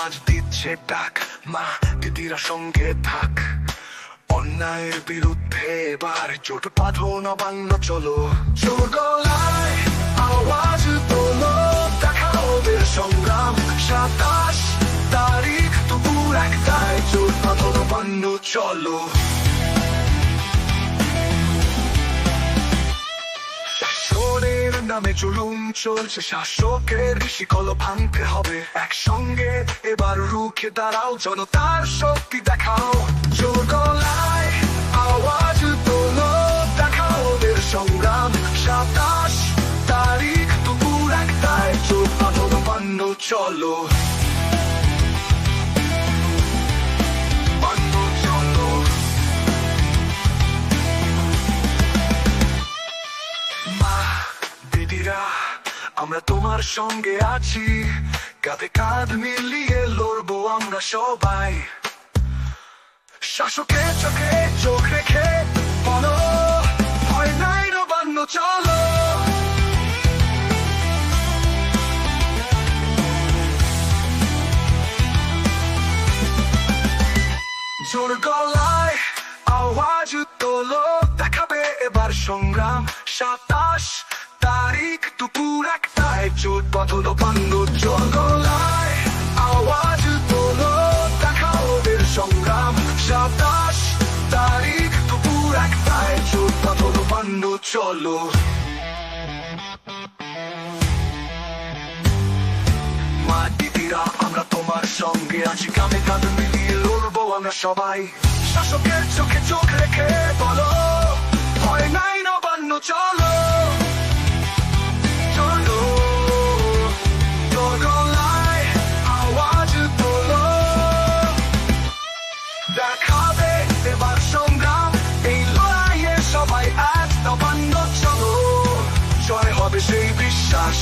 সমাজ দিচ্ছে ডাক, মা দিদিরা সঙ্গে থাক। অন্যায়ের বিরুদ্ধে এবার জোট বাঁধো, নবান্ন চলো। জোর গলায় আওয়াজ তোলো, দেখাও ওদের সংগ্রাম। 27 তারিখ দুপুর 1টায় জোট বাঁধো, নবান্ন চলো। শাসনের নামে জুলুম চলছে, শাসকের শিকল ভাঙতে হবে। একসঙ্গে এবার রুখে দাঁড়াও, জনতার শক্তি দেখাও। জোর গলায় আওয়াজ তোলো, দেখাও ওদের সংগ্রাম। 27 তারিখ দুপুর 1টায় জোট বাঁধো, নবান্ন চলো। আমরা তোমার সঙ্গে আছি, কাঁধে কাঁধ মিলিয়ে লড়বো আমরা সবাই। শাসকের চোখে চোখ রেখে বলো, ভয় নাই, নবান্ন চলো। জোর গলায় আওয়াজ তোলো, দেখাবে এবার সংগ্রাম। 27 তারিখ দুপুর 1টায় জোট বাঁধো, নবান্ন জোর গলায় আওয়াজ তোলো, দেখাও ওদের সংগ্রাম। 27 তারিখ দুপুর 1টায় জোট বাঁধো, নবান্ন চলো। মা দিদিরা আমরা তোমার সঙ্গে আছি, কাঁধে কাঁধ মিলিয়ে লড়বো আমরা সবাই। শাসকের চোখে চোখ রেখে বলো, ভয় নাই, নবান্ন চলো। দেখাবে এবার সংগ্রাম, এই লড়াইয়ে সবাই এক, নবান্ন চলো। জয় হবে সেই বিশ্বাস।